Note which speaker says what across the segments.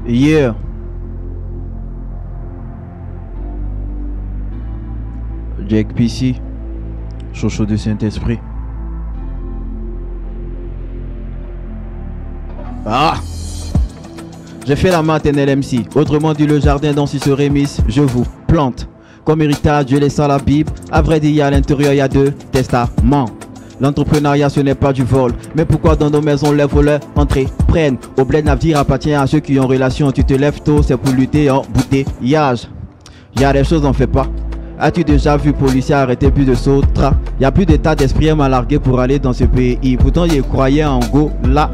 Speaker 1: Yeah. Jack PC, Chocho de Saint-Esprit. Ah! J'ai fait la maternelle MC, autrement dit le jardin dont s'il se rémisse, je vous plante. Comme héritage, je laisse à la Bible, à vrai dire à l'intérieur il y a 2 testaments. L'entrepreneuriat ce n'est pas du vol, mais pourquoi dans nos maisons les voleurs entreprennent? Au bled navire appartient à ceux qui ont relation, tu te lèves tôt, c'est pour lutter en bouteillage. Y'a des choses on fait pas. As-tu déjà vu policier arrêter plus de sautra? Y'a plus d'état d'esprit à m'alarguer pour aller dans ce pays. Pourtant je croyais en go là.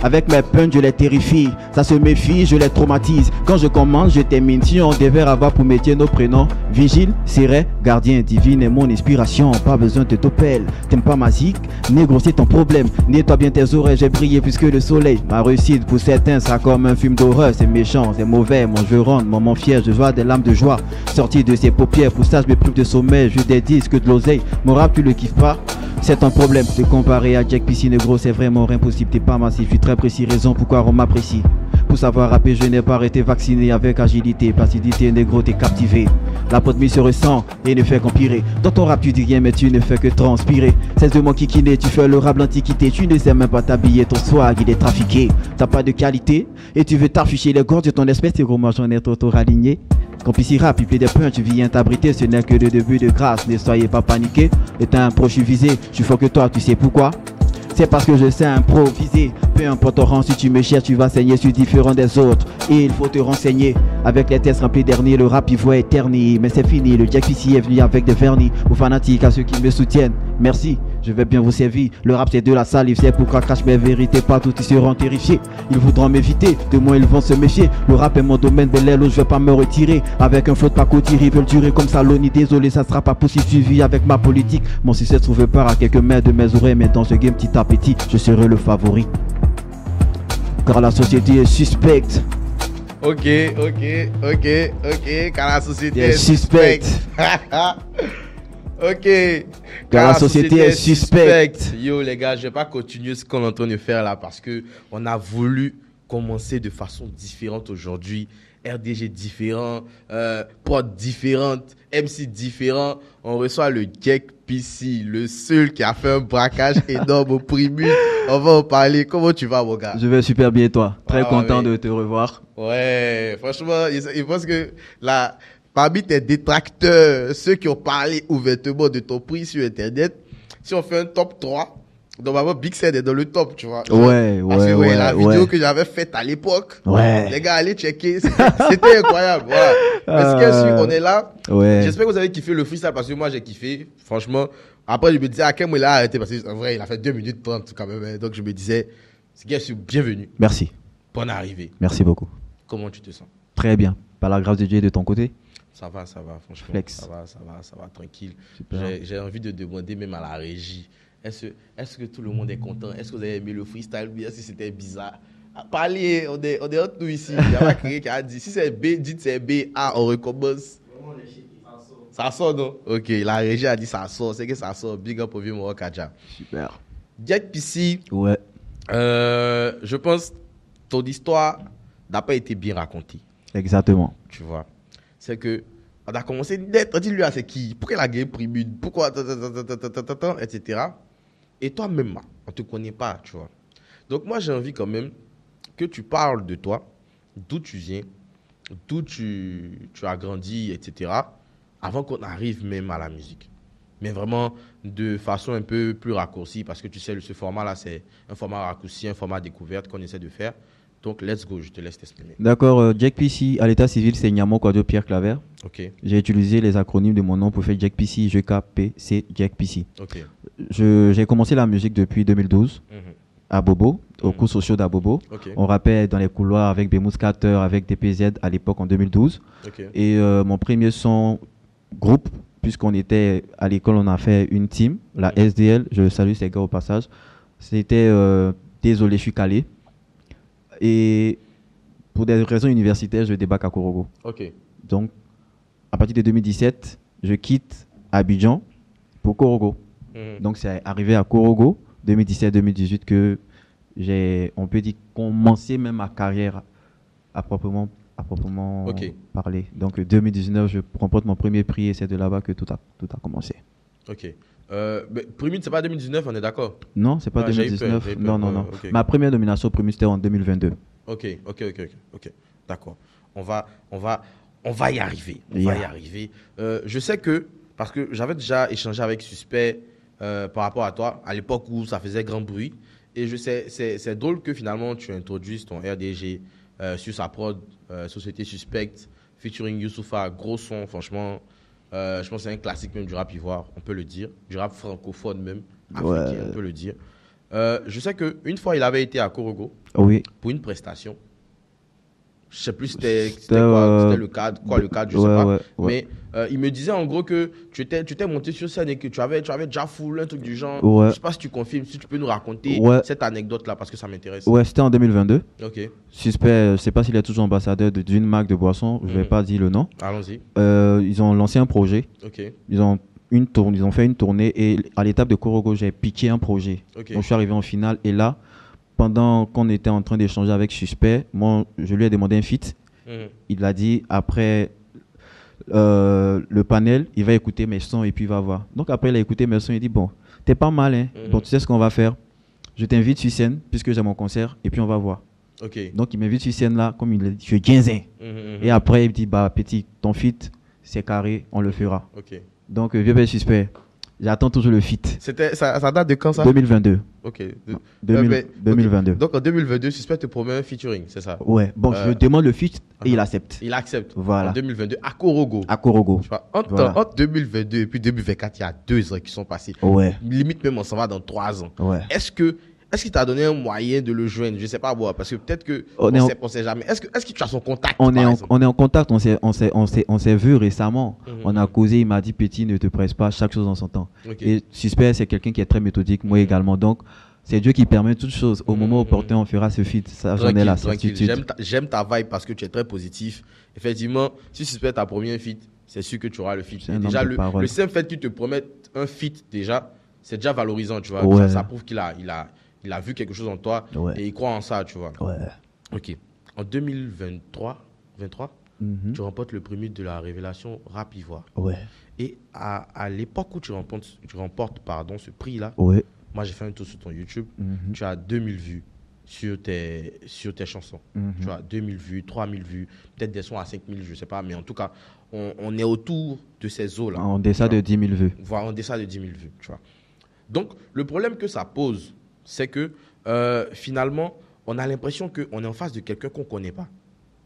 Speaker 1: Avec mes punch, je les terrifie. Ça se méfie, je les traumatise. Quand je commence, je termine. Si on devait avoir pour métier nos prénoms, Vigile, Siret, Gardien, Divine est mon inspiration. Pas besoin de t'opelle. T'aimes pas ma zik? Négro, c'est ton problème. Nettoie bien tes oreilles, j'ai brillé plus que le soleil. Ma réussite pour certains sera comme un film d'horreur. C'est méchant, c'est mauvais. Mon jeu rentre, moment fier, je vois des larmes de joie sorties de ses paupières. Pour ça, je me prive de sommeil. Je des disques de l'oseille. Mon rap, tu le kiffes pas? C'est un problème. Te comparer à Jack PC Negro, c'est vraiment impossible. T'es pas massif, je suis très précis. Raison pourquoi on m'apprécie. Pour savoir rapper, je n'ai pas été vacciné avec agilité. Placidité, négro, t'es captivé. La pandémie se ressent et ne fait qu'empirer. Dans ton rap, tu dis rien, mais tu ne fais que transpirer. Cesse de m'enquiquiner, tu fais le rap l'antiquité. Tu ne sais même pas t'habiller, ton swag, il est trafiqué. T'as pas de qualité et tu veux t'afficher les gorges de ton espèce. Et gros, moi j'en ai trop aligné. Quand PC rap, il plaît des points, tu viens t'abriter. Ce n'est que le début de grâce, ne soyez pas paniqués. Et un proche visé, je suis fort que toi, tu sais pourquoi? C'est parce que je sais improviser. Peu importe ton rang, si tu me cherches, tu vas saigner. Je suis différent des autres et il faut te renseigner. Avec les tests remplis derniers, le rap il voit éterni. Mais c'est fini, le Jack PC est venu avec des vernis. Aux fanatiques, à ceux qui me soutiennent, merci, je vais bien vous servir. Le rap c'est de la salive, c'est pourquoi crache mes vérités. Partout ils seront terrifiés, ils voudront m'éviter. De moi ils vont se méfier. Le rap est mon domaine, bel aile, je vais pas me retirer. Avec un flot de pacotille, ils veulent durer comme Saloni. Désolé, ça sera pas possible, suivi avec ma politique. Mon succès trouve part à quelques mètres de mes oreilles. Mais dans ce game petit à petit, je serai le favori. Car la société est suspecte.
Speaker 2: Ok, car la société est suspecte. Ok.
Speaker 1: Car la société est suspecte.
Speaker 2: Yo les gars, je vais pas continuer ce qu'on est en train de faire là parce que on a voulu commencer de façon différente aujourd'hui. RDG différent, pod différente, MC différent. On reçoit le Jack PC, le seul qui a fait un braquage énorme au Primus. On va en parler. Comment tu vas, mon gars?
Speaker 1: Je vais super bien, toi. Très content de te revoir.
Speaker 2: Ouais, franchement, je pense que là, parmi tes détracteurs, ceux qui ont parlé ouvertement de ton prix sur Internet, si on fait un top 3, normalement, Big Sed est dans le top, tu vois. Parce que, la vidéo que j'avais faite à l'époque, les gars, allez checker, c'était incroyable. Voilà. Parce qu'on est là. J'espère que vous avez kiffé le freestyle parce que moi, j'ai kiffé. Franchement, après, je me disais, à quel moment il a arrêté parce qu'en vrai, il a fait 2 minutes 30 quand même. Donc, je me disais, c'est gars, bienvenue.
Speaker 1: Merci.
Speaker 2: Bonne arrivée.
Speaker 1: Merci beaucoup.
Speaker 2: Comment tu te sens?
Speaker 1: Très bien. Par la grâce de Dieu de ton côté?
Speaker 2: Ça va, franchement.
Speaker 1: Flex.
Speaker 2: Ça va, tranquille. J'ai envie de demander même à la régie. Est-ce que tout le monde est content? Est-ce que vous avez aimé le freestyle? Bien si c'était bizarre. Parlez, on est entre nous ici. Il y a pas quelqu'un qui a dit. Si c'est B, dites c'est B, A, on recommence. Ça sort, non? Ok, la régie a dit ça sort. C'est que ça sort. Big up au vieux Moro Kaja.
Speaker 1: Super.
Speaker 2: Jack PC.
Speaker 1: Ouais.
Speaker 2: Je pense que ton histoire n'a pas été bien racontée.
Speaker 1: Exactement.
Speaker 2: Tu vois. C'est que on a commencé d'être. Dis-lui à c'est qui? Pourquoi la game Primus? Pourquoi? Etc. Et toi-même, on ne te connaît pas, tu vois. Donc, moi, j'ai envie quand même que tu parles de toi, d'où tu viens, d'où tu as grandi, etc. avant qu'on arrive même à la musique. Mais vraiment de façon un peu plus raccourcie, parce que tu sais, ce format-là, c'est un format raccourci, un format découverte qu'on essaie de faire. Donc, let's go, je te laisse t'exprimer.
Speaker 1: D'accord, Jack PC, à l'état civil, c'est Nyamo Kwado Pierre Claver.
Speaker 2: Ok.
Speaker 1: J'ai utilisé les acronymes de mon nom pour faire Jack PC, JKPC, Jack PC.
Speaker 2: Ok.
Speaker 1: J'ai commencé la musique depuis 2012 à Bobo, au cours sociaux d'Abobo.
Speaker 2: Okay.
Speaker 1: On rappait dans les couloirs avec Bemous Carter, avec DPZ à l'époque en 2012.
Speaker 2: Okay.
Speaker 1: Et mon premier son groupe, puisqu'on était à l'école, on a fait une team, la SDL, je salue ces gars au passage. C'était Désolé, je suis calé. Et pour des raisons universitaires, je débarque à Korogo.
Speaker 2: Ok.
Speaker 1: Donc, à partir de 2017, je quitte Abidjan pour Korogo. Donc, c'est arrivé à Korogo, 2017-2018, que j'ai, on peut dire, commencé même ma carrière à proprement parler. Donc, 2019, je remporte mon premier prix et c'est de là-bas que tout a commencé.
Speaker 2: Ok. Primute, c'est pas 2019, on est d'accord?
Speaker 1: Non, c'est pas 2019.
Speaker 2: J'ai eu peur.
Speaker 1: Non.
Speaker 2: Okay.
Speaker 1: Ma première nomination Primute, c'était en 2022.
Speaker 2: Ok. D'accord. On va y arriver. Je sais que, parce que j'avais déjà échangé avec Suspect par rapport à toi, à l'époque où ça faisait grand bruit. Et je sais, c'est drôle que finalement tu introduises ton RDG sur sa prod, Société Suspecte, featuring Youssoupha, gros son, franchement. Je pense que c'est un classique même du rap ivoire, on peut le dire. Du rap francophone même, africain, on peut le dire. Je sais qu'une fois, il avait été à Korogo pour une prestation. Je sais plus c'était le cadre, je sais pas. Mais il me disait en gros que tu étais monté sur scène et que tu avais déjà full, un truc du genre. Je sais pas si tu confirmes, si tu peux nous raconter cette anecdote-là parce que ça m'intéresse.
Speaker 1: Ouais, c'était en 2022.
Speaker 2: Ok.
Speaker 1: Suspect, je sais pas s'il est toujours ambassadeur d'une marque de boisson, je vais pas dire le nom.
Speaker 2: Allons-y.
Speaker 1: Ils ont lancé un projet.
Speaker 2: Ok.
Speaker 1: Ils ont fait une tournée et à l'étape de Korogo, j'ai piqué un projet.
Speaker 2: Okay.
Speaker 1: Donc je suis arrivé en finale et là, pendant qu'on était en train d'échanger avec Suspect, moi, je lui ai demandé un feat. Il a dit, après le panel, il va écouter mes sons et puis il va voir. Donc après, il a écouté mes sons et il dit, bon, t'es pas mal, hein. Bon, tu sais ce qu'on va faire. Je t'invite sur scène, puisque j'ai mon concert, et puis on va voir.
Speaker 2: Okay.
Speaker 1: Donc il m'invite sur scène là, comme il a dit, je guinzin. Et après, il me dit, bah, petit, ton feat, c'est carré, on le fera.
Speaker 2: Okay.
Speaker 1: Donc, vieux Suspect, j'attends toujours le feat.
Speaker 2: Ça date de quand ça?
Speaker 1: 2022.
Speaker 2: Ok.
Speaker 1: 2022.
Speaker 2: Okay. Donc en 2022, Suspect te promet un featuring, c'est ça?
Speaker 1: Ouais. Bon, je demande le feat et il accepte.
Speaker 2: Il accepte.
Speaker 1: Voilà.
Speaker 2: En 2022, à Korogo.
Speaker 1: Tu
Speaker 2: vois, entre 2022 et puis 2024, il y a 2 ans qui sont passés.
Speaker 1: Ouais.
Speaker 2: Limite même, on s'en va dans 3 ans.
Speaker 1: Ouais.
Speaker 2: Est-ce qu'il t'a donné un moyen de le joindre? Je sais pas, moi, parce que peut-être que on sait jamais. Est-ce que tu as son contact?
Speaker 1: On est en contact, on s'est vu récemment. On a causé, il m'a dit, petit, ne te presse pas, chaque chose en son temps. Okay. Et Suspect, c'est quelqu'un qui est très méthodique, moi également. Donc, c'est Dieu qui permet toutes choses. Au moment opportun, on fera ce feat. Ça, j'en ai la certitude.
Speaker 2: J'aime ta vibe parce que tu es très positif. Effectivement, si Suspect t'a promis un feat, c'est sûr que tu auras le feat. Déjà, le simple fait qu'il te promette un feat, déjà, c'est déjà valorisant, tu vois.
Speaker 1: Ouais.
Speaker 2: Ça prouve qu'il a vu quelque chose en toi et il croit en ça, tu vois.
Speaker 1: Ouais.
Speaker 2: Ok. En 2023, tu remportes le premier de la révélation rap ivoire.
Speaker 1: Ouais.
Speaker 2: Et à l'époque où tu remportes ce prix-là, moi j'ai fait un tour sur ton YouTube, tu as 2000 vues sur tes chansons. Tu as 2000 vues, 3000 vues, peut-être des sons à 5000, je sais pas, mais en tout cas, on est autour de ces eaux-là.
Speaker 1: En deçà de 10 000 vues.
Speaker 2: Voilà, en deçà de 10 000 vues, tu vois. Donc, le problème que ça pose, c'est que finalement, on a l'impression qu'on est en face de quelqu'un qu'on ne connaît pas.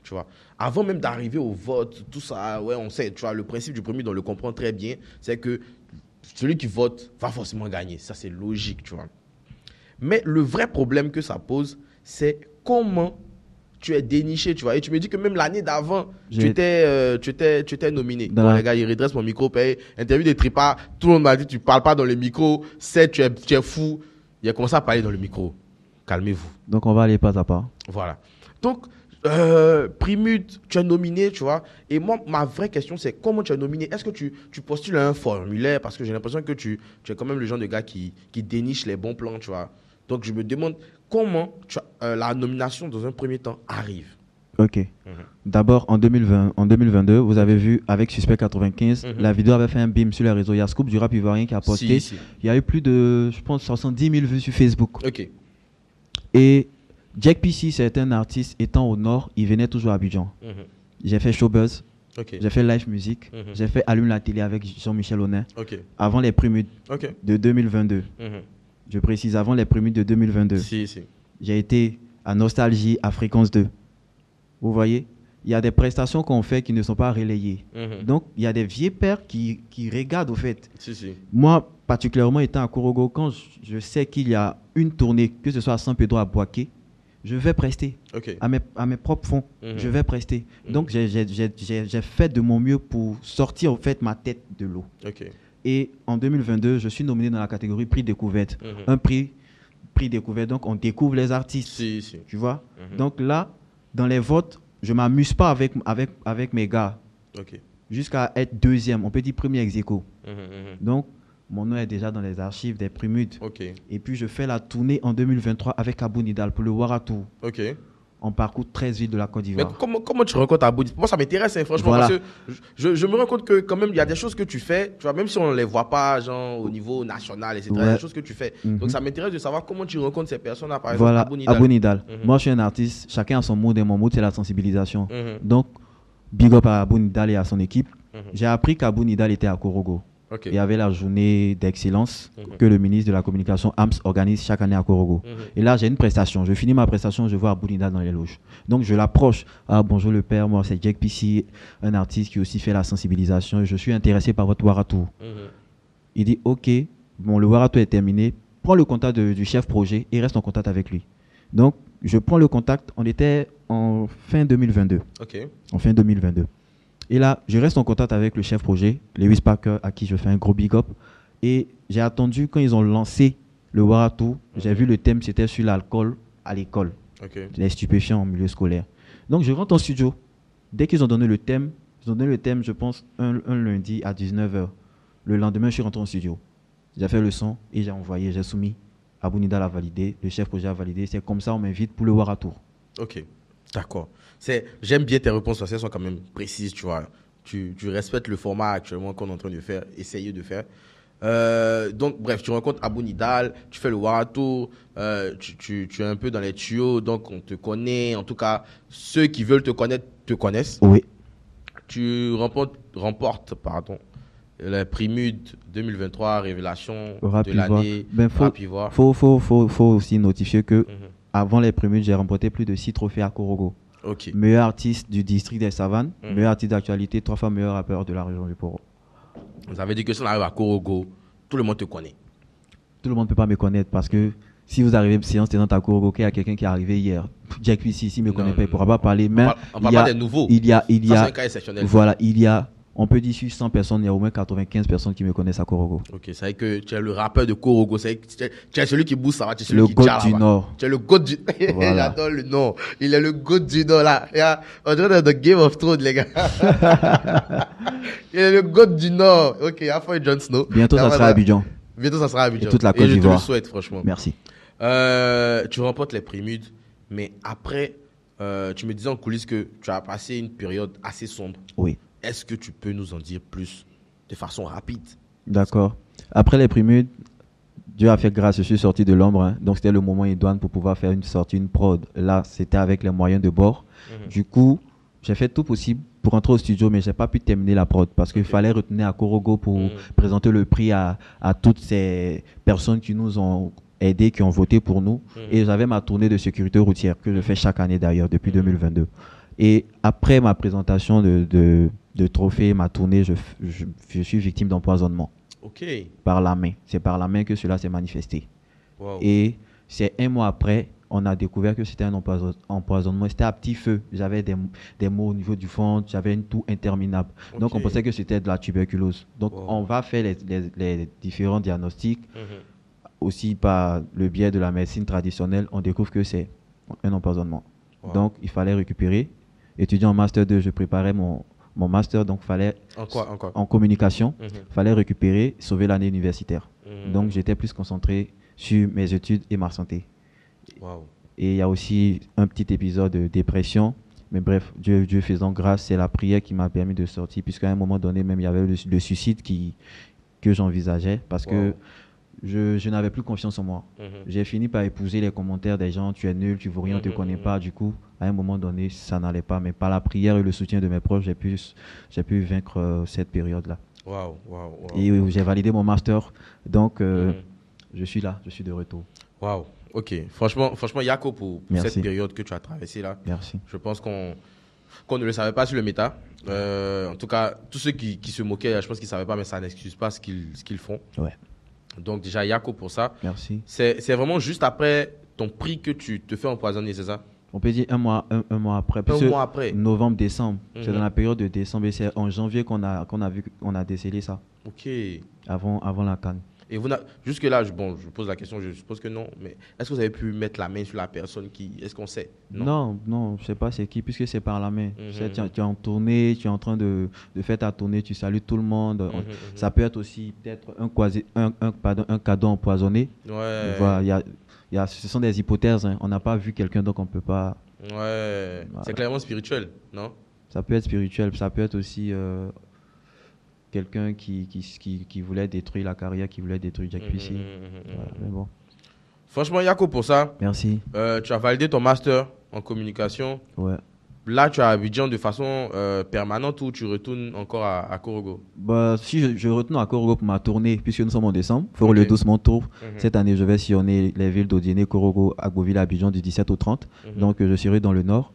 Speaker 2: Tu vois. Avant même d'arriver au vote, tout ça, ouais, on sait, tu vois, le principe du premier, on le comprend très bien, c'est que celui qui vote va forcément gagner. Ça, c'est logique, tu vois. Mais le vrai problème que ça pose, c'est comment tu es déniché, tu vois. Et tu me dis que même l'année d'avant, tu étais nominé. Bon, les gars, il redresse mon micro, interview des tripas, tout le monde m'a dit, tu ne parles pas dans le micro, tu es fou. Il a commencé à parler dans le micro. Calmez-vous.
Speaker 1: Donc, on va aller pas à pas.
Speaker 2: Voilà. Donc, Primute, tu es nominé, tu vois. Et moi, ma vraie question, c'est comment tu es nominé? Est-ce que tu postules à un formulaire? Parce que j'ai l'impression que tu es quand même le genre de gars qui déniche les bons plans, tu vois. Donc, je me demande comment la nomination, dans un premier temps, arrive.
Speaker 1: Ok. D'abord, en 2022, vous avez vu, avec Suspect 95, la vidéo avait fait un bim sur les réseaux. Il y a Scoop du rap ivoirien qui a posté. Si. Il y a eu plus de, je pense, 70 000 vues sur Facebook.
Speaker 2: Ok.
Speaker 1: Et Jack PC, c'est un artiste, étant au nord, il venait toujours à Abidjan. J'ai fait Showbuzz.
Speaker 2: Okay.
Speaker 1: J'ai fait Live Music. J'ai fait Allume la télé avec Jean-Michel Honnet.
Speaker 2: Okay.
Speaker 1: Avant les Primutes de 2022. Je précise, avant les Primutes de 2022.
Speaker 2: Si.
Speaker 1: J'ai été à Nostalgie, à Fréquence 2. Vous voyez, il y a des prestations qu'on fait qui ne sont pas relayées. Donc, il y a des vieux pères qui regardent, au fait.
Speaker 2: Si.
Speaker 1: Moi, particulièrement étant à Korogo, quand je sais qu'il y a une tournée, que ce soit à San Pedro, à Boaké, je vais prester à mes propres fonds. Je vais prester. Donc, j'ai fait de mon mieux pour sortir, au fait, ma tête de l'eau. Et en 2022, je suis nominé dans la catégorie prix découverte. Un prix découverte, donc on découvre les artistes.
Speaker 2: Si.
Speaker 1: Tu vois. Donc là, dans les votes, je ne m'amuse pas avec mes gars. Jusqu'à être deuxième, on peut dire premier ex aequo. Donc, mon nom est déjà dans les archives des Primudes.
Speaker 2: Ok.
Speaker 1: Et puis, je fais la tournée en 2023 avec Abou Nidal pour le Waratour.
Speaker 2: Ok.
Speaker 1: On parcourt 13 villes de la Côte
Speaker 2: Mais
Speaker 1: d'Ivoire.
Speaker 2: comment tu rencontres Abou Nidal? Moi, ça m'intéresse, hein, franchement,
Speaker 1: Voilà.
Speaker 2: parce que je me rends compte que quand même, il y a des choses que tu fais, tu vois, même si on ne les voit pas, genre, au niveau national, etc., il y a
Speaker 1: Ouais.
Speaker 2: des choses que tu fais. Donc, ça m'intéresse de savoir comment tu rencontres ces personnes-là, par exemple,
Speaker 1: Voilà,
Speaker 2: Abou Nidal.
Speaker 1: Abou Nidal.
Speaker 2: Mhm.
Speaker 1: Moi, je suis un artiste, chacun a son mood et mon mood, c'est la sensibilisation.
Speaker 2: Mhm.
Speaker 1: Donc, big up à Abou Nidal et à son équipe.
Speaker 2: Mhm.
Speaker 1: J'ai appris qu'Abou Nidal était à Korogo.
Speaker 2: Ok.
Speaker 1: Il y avait la journée d'excellence
Speaker 2: Mhm.
Speaker 1: que le ministre de la Communication, AMS, organise chaque année à Korogo.
Speaker 2: Mhm.
Speaker 1: Et là, j'ai une prestation. Je finis ma prestation, je vois Abou Nidal dans les loges. Donc, je l'approche. Ah, bonjour le père, moi, c'est Jack PC, un artiste qui aussi fait la sensibilisation. Je suis intéressé par votre Waratour.
Speaker 2: Mhm.
Speaker 1: Il dit, OK, bon, le Waratour est terminé. Prends le contact du chef projet et reste en contact avec lui. Donc, je prends le contact. On était en fin 2022.
Speaker 2: Ok.
Speaker 1: En fin 2022. Et là, je reste en contact avec le chef projet, Lewis Parker, à qui je fais un gros big up. Et j'ai attendu quand ils ont lancé le Waratour. J'ai vu le thème, c'était sur l'alcool à l'école,
Speaker 2: Ok.
Speaker 1: les stupéfiants en milieu scolaire. Donc, je rentre en studio. Dès qu'ils ont donné le thème, je pense, un lundi à 19h. Le lendemain, je suis rentré en studio. J'ai fait le son et j'ai envoyé, j'ai soumis. Abou Nidal a validé, le chef projet a validé. C'est comme ça on m'invite pour le Waratour.
Speaker 2: Ok. D'accord. J'aime bien tes réponses parce qu'elles sont quand même précises, tu vois. Tu respectes le format actuellement qu'on est en train de faire, essayer de faire. Donc, bref, tu rencontres Abou Nidal, tu fais le Waratour, tu es un peu dans les tuyaux, donc on te connaît. En tout cas, ceux qui veulent te connaître te connaissent.
Speaker 1: Oui.
Speaker 2: Tu remportes la Primude 2023, révélation
Speaker 1: Rap
Speaker 2: de
Speaker 1: Ivoire.
Speaker 2: l'année,
Speaker 1: Ben,
Speaker 2: Rap Ivoire.
Speaker 1: faut aussi notifier que
Speaker 2: Mhm.
Speaker 1: avant les Primudes, j'ai remporté plus de 6 trophées à Korogo.
Speaker 2: Ok.
Speaker 1: Meilleur artiste du district des Savanes,
Speaker 2: Mhm.
Speaker 1: meilleur artiste d'actualité, 3 fois meilleur rappeur de la région du Poro.
Speaker 2: Vous avez dit que si on arrive à Korogo, tout le monde te connaît.
Speaker 1: Tout le monde ne peut pas me connaître parce que si vous arrivez séance tenante à Korogo, il y a quelqu'un qui est arrivé hier. Jack Pissi, ici, ne me connaît
Speaker 2: Non,
Speaker 1: pas, il ne pourra pas parler. Mais
Speaker 2: On parle pas des nouveaux.
Speaker 1: il y a,
Speaker 2: Ça, c'est un cas exceptionnel.
Speaker 1: voilà, on peut dire sur 100 personnes, il y a au moins 95 personnes qui me connaissent à Korogo.
Speaker 2: Ok, c'est vrai que tu es le rappeur de Korogo. Tu es celui qui bouge ça va, tu es celui
Speaker 1: Le
Speaker 2: qui
Speaker 1: GOAT
Speaker 2: tire
Speaker 1: du
Speaker 2: là-bas.
Speaker 1: Nord.
Speaker 2: Tu es le GOAT du...
Speaker 1: Voilà.
Speaker 2: J'adore le nom. Il est le GOAT du Nord là. On dirait dans The Game of Thrones, les gars. Il est le GOAT du Nord. Ok, afin Jon Snow.
Speaker 1: Bientôt, ça sera à Abidjan.
Speaker 2: Bientôt, ça sera à Abidjan.
Speaker 1: Et toute la
Speaker 2: Et
Speaker 1: Côte
Speaker 2: je te le
Speaker 1: d'Ivoire.
Speaker 2: souhaite, franchement.
Speaker 1: Merci.
Speaker 2: Tu remportes les Primudes, mais après, tu me disais en coulisses que tu as passé une période assez sombre.
Speaker 1: Oui.
Speaker 2: Est-ce que tu peux nous en dire plus de façon rapide?
Speaker 1: D'accord. Après les Primudes, Dieu a fait grâce, je suis sorti de l'ombre. Hein. Donc, c'était le moment idoine pour pouvoir faire une sortie, une prod. Là, c'était avec les moyens de bord. Du coup, j'ai fait tout possible pour rentrer au studio, mais je n'ai pas pu terminer la prod parce qu'il fallait retenir à Korogo pour présenter le prix à toutes ces personnes qui nous ont aidés, qui ont voté pour nous. Et j'avais ma tournée de sécurité routière que je fais chaque année d'ailleurs depuis 2022. Et après ma présentation de trophée, ma tournée, je suis victime d'empoisonnement.
Speaker 2: Ok.
Speaker 1: Par la main. C'est par la main que cela s'est manifesté.
Speaker 2: Wow.
Speaker 1: Et c'est un mois après, on a découvert que c'était un empoisonnement. C'était à petit feu. J'avais des maux au niveau du ventre, j'avais une toux interminable. Donc on pensait que c'était de la tuberculose. Donc on va faire les différents diagnostics. Aussi par le biais de la médecine traditionnelle, on découvre que c'est un empoisonnement. Donc il fallait récupérer. Étudiant en master 2, je préparais mon master, donc fallait en communication, fallait récupérer, sauver l'année universitaire. Donc j'étais plus concentré sur mes études et ma santé.
Speaker 2: Wow.
Speaker 1: Et il y a aussi un petit épisode de dépression, mais bref, Dieu faisant grâce, c'est la prière qui m'a permis de sortir, puisqu'à un moment donné même il y avait le suicide que j'envisageais, parce que je n'avais plus confiance en moi. J'ai fini par épouser les commentaires des gens, tu es nul, tu vaux rien, on ne te connaît pas. Du coup, à un moment donné, ça n'allait pas. Mais par la prière et le soutien de mes proches, j'ai pu vaincre cette période-là.
Speaker 2: Wow.
Speaker 1: Et j'ai validé mon master. Donc, je suis là, je suis de retour.
Speaker 2: Wow. Ok. Franchement, Yako, pour cette période que tu as traversée là,
Speaker 1: merci.
Speaker 2: Je pense qu'on ne le savait pas sur le méta. En tout cas, tous ceux qui se moquaient, je pense qu'ils ne savaient pas, mais ça n'excuse pas ce qu'ils font.
Speaker 1: Ouais.
Speaker 2: Donc déjà, Yako pour ça.
Speaker 1: Merci.
Speaker 2: C'est vraiment juste après ton prix que tu te fais empoisonner, c'est ça?
Speaker 1: On peut dire un mois après.
Speaker 2: Un mois après.
Speaker 1: Novembre, décembre. C'est dans la période de décembre et c'est en janvier qu'on a décelé ça.
Speaker 2: Ok.
Speaker 1: Avant la CAN.
Speaker 2: Et jusque-là, je pose la question, je suppose que non, mais est-ce que vous avez pu mettre la main sur la personne qui... Est-ce qu'on sait?
Speaker 1: Non, non, je sais pas c'est qui, puisque c'est par la main. Tu sais,
Speaker 2: Mhm.
Speaker 1: tu es en tournée, tu es en train de faire ta tournée, tu salues tout le monde. Ça peut être aussi peut-être un cadeau empoisonné. Voilà,
Speaker 2: Ouais,
Speaker 1: ce sont des hypothèses, hein. On n'a pas vu quelqu'un, donc on peut pas.
Speaker 2: ouais. C'est
Speaker 1: Voilà.
Speaker 2: clairement spirituel, non?
Speaker 1: Ça peut être spirituel, ça peut être aussi quelqu'un qui voulait détruire la carrière, qui voulait détruire Jack Pussy. Voilà, mais bon.
Speaker 2: Franchement, Yako, pour ça,
Speaker 1: Merci.
Speaker 2: tu as validé ton master en communication.
Speaker 1: Ouais.
Speaker 2: Là, tu es à Abidjan de façon permanente ou tu retournes encore à Korogo?
Speaker 1: Bah, si je retourne à Korogo pour ma tournée, puisque nous sommes en décembre, pour
Speaker 2: Ok.
Speaker 1: le doucement tour.
Speaker 2: Mhm.
Speaker 1: Cette année, je vais sillonner les villes d'Odiéné, Korogo, Agboville, Abidjan du 17 au 30.
Speaker 2: Mhm.
Speaker 1: Donc, je serai dans le nord,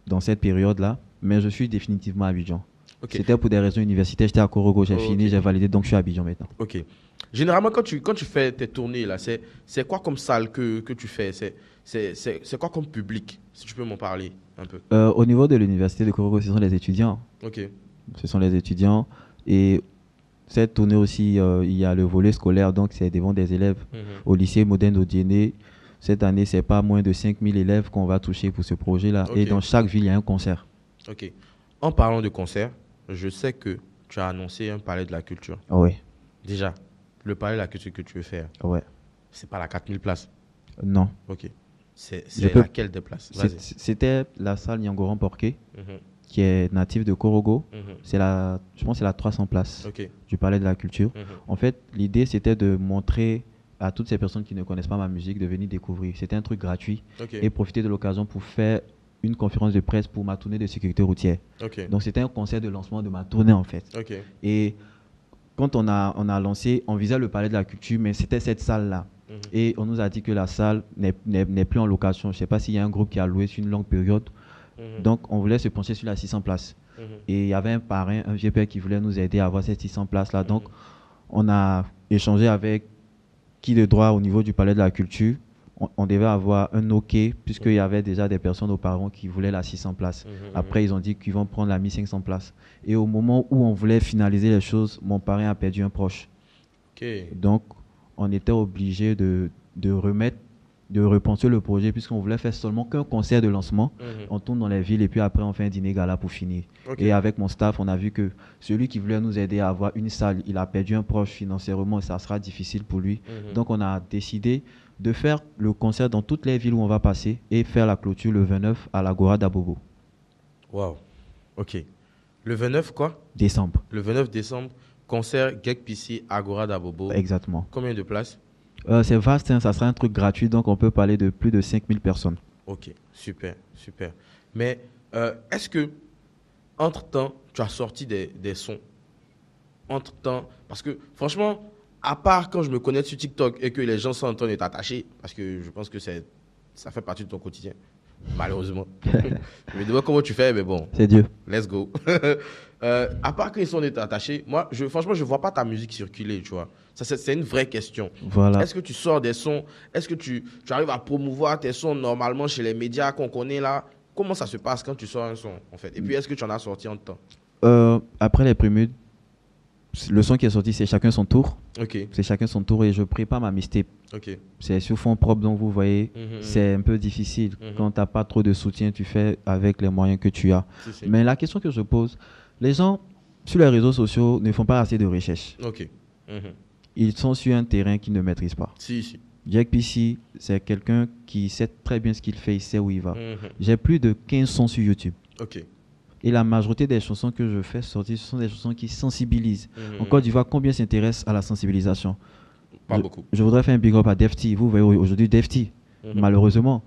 Speaker 1: dans cette période-là. Mais je suis définitivement à Abidjan.
Speaker 2: Ok.
Speaker 1: C'était pour des raisons universitaires. J'étais à Korogo, j'ai
Speaker 2: Ok.
Speaker 1: fini, j'ai validé, donc je suis à Abidjan maintenant.
Speaker 2: Ok. Généralement, quand tu fais tes tournées, là, c'est quoi comme salle que tu fais? C'est quoi comme public? Si tu peux m'en parler un peu.
Speaker 1: Au niveau de l'université de Korogo, ce sont les étudiants.
Speaker 2: Ok.
Speaker 1: Ce sont les étudiants. Et cette tournée aussi, il y a le volet scolaire, donc c'est devant des élèves.
Speaker 2: Mhm.
Speaker 1: Au lycée moderne d'Odiéné, cette année, c'est pas moins de 5000 élèves qu'on va toucher pour ce projet-là.
Speaker 2: Ok.
Speaker 1: Et dans chaque ville, il y a un concert.
Speaker 2: Ok. En parlant de concert, je sais que tu as annoncé un palais de la culture.
Speaker 1: Ouais,
Speaker 2: Déjà, le palais de la culture que tu veux faire,
Speaker 1: ouais.
Speaker 2: c'est pas la 4000 places.
Speaker 1: Non.
Speaker 2: Ok.
Speaker 1: Je
Speaker 2: C'est
Speaker 1: peux-
Speaker 2: laquelle des places? Vas-y.
Speaker 1: C'était la salle Nyangoran Porqué,
Speaker 2: Mhm.
Speaker 1: qui est native de Korogo.
Speaker 2: Mhm.
Speaker 1: Je pense que c'est la 300 places
Speaker 2: Ok.
Speaker 1: du palais de la culture.
Speaker 2: Mhm.
Speaker 1: En fait, l'idée, c'était de montrer à toutes ces personnes qui ne connaissent pas ma musique de venir découvrir. C'était un truc gratuit
Speaker 2: Ok.
Speaker 1: et profiter de l'occasion pour faire une conférence de presse pour ma tournée de sécurité routière.
Speaker 2: Ok.
Speaker 1: Donc, c'était un concert de lancement de ma tournée, en fait.
Speaker 2: Ok.
Speaker 1: Et quand on a lancé, on visait le palais de la culture, mais c'était cette salle-là.
Speaker 2: Mhm.
Speaker 1: Et on nous a dit que la salle n'est plus en location. Je ne sais pas s'il y a un groupe qui a loué sur une longue période.
Speaker 2: Mhm.
Speaker 1: Donc, on voulait se pencher sur la 600 places.
Speaker 2: Mhm.
Speaker 1: Et il y avait un parrain, un vieux père qui voulait nous aider à avoir ces 600 places-là. Donc, on a échangé avec qui de droit au niveau du palais de la culture. On devait avoir un OK, puisqu'il y avait déjà des personnes auparavant qui voulaient la 600 places.
Speaker 2: Mhm.
Speaker 1: Après, ils ont dit qu'ils vont prendre la 1500 places. Et au moment où on voulait finaliser les choses, mon parrain a perdu un proche.
Speaker 2: Ok.
Speaker 1: Donc, on était obligé de repenser le projet, puisqu'on voulait faire seulement qu'un concert de lancement.
Speaker 2: Mhm.
Speaker 1: On tourne dans les villes et puis après, on fait un dîner gala pour finir.
Speaker 2: Ok.
Speaker 1: Et avec mon staff, on a vu que celui qui voulait nous aider à avoir une salle, il a perdu un proche financièrement et ça sera difficile pour lui.
Speaker 2: Mhm.
Speaker 1: Donc, on a décidé de faire le concert dans toutes les villes où on va passer et faire la clôture le 29 à l'Agora d'Abobo,
Speaker 2: Wow. Ok. Le 29 quoi?
Speaker 1: décembre.
Speaker 2: Le 29 décembre, concert Gek PC Agora d'Abobo.
Speaker 1: Exactement.
Speaker 2: Combien de places?
Speaker 1: C'est vaste, hein, ça sera un truc gratuit, donc on peut parler de plus de 5000 personnes.
Speaker 2: Ok, super, super. Mais est-ce que, entre-temps, tu as sorti des sons? Entre-temps, parce que franchement, à part quand je me connecte sur TikTok et que les gens sont en train d'être attachés, parce que je pense que ça fait partie de ton quotidien, malheureusement. Je me demande comment tu fais, mais bon,
Speaker 1: C'est Dieu.
Speaker 2: let's go. À part qu'ils sont attachés, moi, franchement, je vois pas ta musique circuler, tu vois. Ça, c'est une vraie question.
Speaker 1: Voilà.
Speaker 2: Est-ce que tu sors des sons? Est-ce que tu arrives à promouvoir tes sons normalement chez les médias qu'on connaît là? Comment ça se passe quand tu sors un son, en fait? Et puis, est-ce que tu en as sorti en temps?
Speaker 1: Après les prémudes, le son qui est sorti, c'est chacun son tour.
Speaker 2: Ok,
Speaker 1: C'est chacun son tour et je prépare ma mixtape.
Speaker 2: ok.
Speaker 1: C'est sur fond propre, donc vous voyez,
Speaker 2: Mhm,
Speaker 1: c'est un peu difficile.
Speaker 2: Mhm.
Speaker 1: Quand tu n'as pas trop de soutien, tu fais avec les moyens que tu as.
Speaker 2: Si, si.
Speaker 1: Mais la question que je pose, les gens sur les réseaux sociaux ne font pas assez de recherche.
Speaker 2: Ok. Mhm.
Speaker 1: Ils sont sur un terrain qu'ils ne maîtrisent pas.
Speaker 2: Si, si.
Speaker 1: Jack PC, c'est quelqu'un qui sait très bien ce qu'il fait, il sait où il va.
Speaker 2: Mhm.
Speaker 1: J'ai plus de 15 sons sur YouTube.
Speaker 2: Ok.
Speaker 1: Et la majorité des chansons que je fais sortir, ce sont des chansons qui sensibilisent.
Speaker 2: Mhm.
Speaker 1: En Côte d'Ivoire, combien s'intéressent à la sensibilisation?
Speaker 2: Pas beaucoup.
Speaker 1: Je voudrais faire un big up à Defty. Vous voyez aujourd'hui Defty.
Speaker 2: Mhm.
Speaker 1: Malheureusement,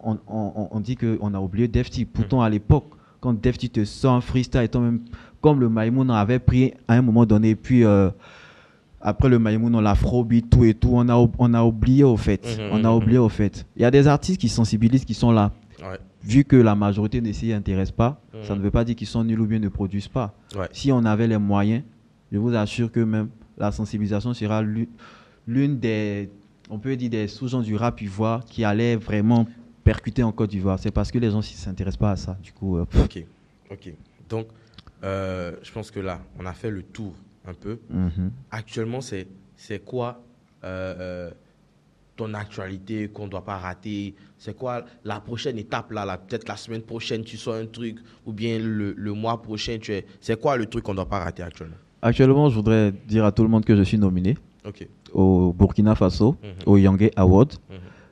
Speaker 1: on dit qu'on a oublié Defty. Pourtant, à l'époque, quand Defty te sort un freestyle, toi-même, comme le Maïmoun avait pris à un moment donné, puis après le Maïmoun, on l'afrobeat, tout et tout, on a oublié au fait.
Speaker 2: Mhm,
Speaker 1: On a
Speaker 2: mhm.
Speaker 1: oublié au fait. Il y a des artistes qui sensibilisent, qui sont là.
Speaker 2: Ouais.
Speaker 1: Vu que la majorité ne s'y intéresse pas,
Speaker 2: Mhm.
Speaker 1: ça ne veut pas dire qu'ils sont nuls ou bien ne produisent pas.
Speaker 2: Ouais.
Speaker 1: Si on avait les moyens, je vous assure que même la sensibilisation sera l'une des, on peut dire, des sous-genres du rap ivoire qui allait vraiment percuter en Côte d'Ivoire. C'est parce que les gens ne s'intéressent pas à ça. Du coup,
Speaker 2: Ok. Ok. Donc, je pense que là, on a fait le tour un peu.
Speaker 1: mhm.
Speaker 2: Actuellement, c'est c'est quoi ton actualité qu'on ne doit pas rater? C'est quoi la prochaine étape là, peut-être la semaine prochaine, tu sors un truc, ou bien le mois prochain, c'est quoi le truc qu'on ne doit pas rater actuellement?
Speaker 1: Actuellement, je voudrais dire à tout le monde que je suis nominé au Burkina Faso, au Yangé Award.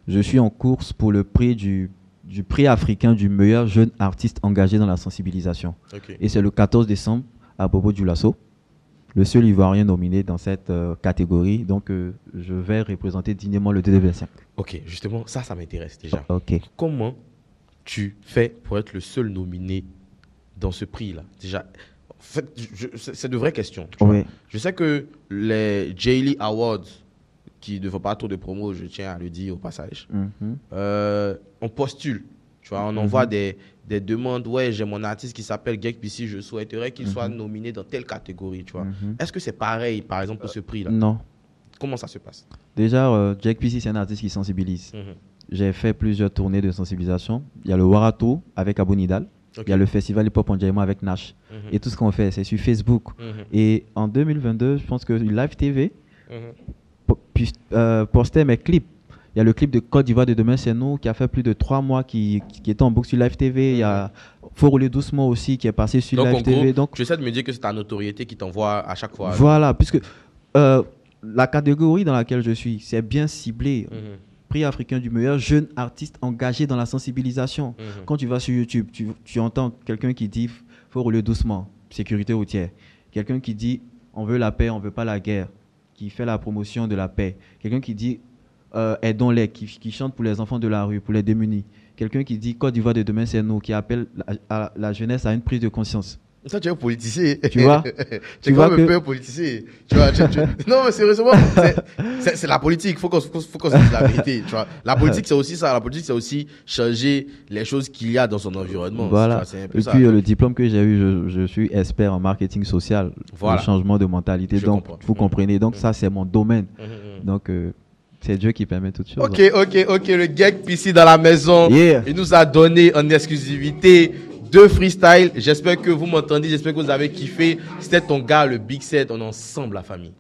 Speaker 1: Je suis en course pour le prix du prix africain du meilleur jeune artiste engagé dans la sensibilisation. Et c'est le 14 décembre à Bobo Dioulasso, le seul Ivoirien nominé dans cette catégorie. Donc, je vais représenter dignement le 225.
Speaker 2: Ok, justement, ça m'intéresse déjà.
Speaker 1: Ok.
Speaker 2: Comment tu fais pour être le seul nominé dans ce prix-là? Déjà, en fait, c'est de vraies questions.
Speaker 1: Oui.
Speaker 2: Je sais que les J-Lee Awards, qui ne font pas trop de promo, je tiens à le dire au passage, on postule. Tu vois, on envoie des demandes. Ouais, j'ai mon artiste qui s'appelle Gek Pissi, je souhaiterais qu'il soit nominé dans telle catégorie. Tu vois. Est-ce que c'est pareil, par exemple, pour ce prix-là?
Speaker 1: Non.
Speaker 2: Comment ça se passe?
Speaker 1: Déjà, Gek Pissi, c'est un artiste qui sensibilise. J'ai fait plusieurs tournées de sensibilisation. Il y a le Warato avec Abou Nidal. Il y a le festival Hip Hop en Diamant avec Nash. Et tout ce qu'on fait, c'est sur Facebook. Et en 2022, je pense que Live TV postait mes clips. Il y a le clip de Côte d'Ivoire de Demain, c'est nous, qui a fait plus de 3 mois, qui était en boucle sur Live TV. Il y a Faut rouler doucement aussi, qui est passé sur Live TV.
Speaker 2: Donc, tu essaies de me dire que c'est ta notoriété qui t'envoie à chaque fois.
Speaker 1: Voilà, puisque la catégorie dans laquelle je suis, c'est bien ciblé. Prix africain du meilleur jeune artiste engagé dans la sensibilisation. Quand tu vas sur YouTube, tu entends quelqu'un qui dit « faut rouler doucement, sécurité routière ». Quelqu'un qui dit « on veut la paix, on ne veut pas la guerre », qui fait la promotion de la paix. Quelqu'un qui dit aidons-les, qui chante pour les enfants de la rue, pour les démunis. Quelqu'un qui dit Côte d'Ivoire de demain, c'est nous, qui appelle la jeunesse à une prise de conscience.
Speaker 2: Ça, tu es un politicien.
Speaker 1: Tu vois?
Speaker 2: Tu vois que... un politicien. Tu vois, Non, mais sérieusement, c'est la politique. Faut qu'on se dise la vérité. Tu vois? La politique, c'est aussi ça. La politique, c'est aussi changer les choses qu'il y a dans son environnement.
Speaker 1: Voilà.
Speaker 2: Tu vois, un peu
Speaker 1: et
Speaker 2: ça.
Speaker 1: puis, le diplôme que j'ai eu, je suis expert en marketing social.
Speaker 2: Voilà.
Speaker 1: Le changement de mentalité. Donc, vous comprenez. Donc, ça, c'est mon domaine. Donc, c'est Dieu qui permet toutes choses.
Speaker 2: Ok. Le Gek Pissi dans la maison.
Speaker 1: Yeah.
Speaker 2: Il nous a donné en exclusivité 2 freestyles. J'espère que vous m'entendez. J'espère que vous avez kiffé. C'était ton gars, le Big Set. On est ensemble, la famille.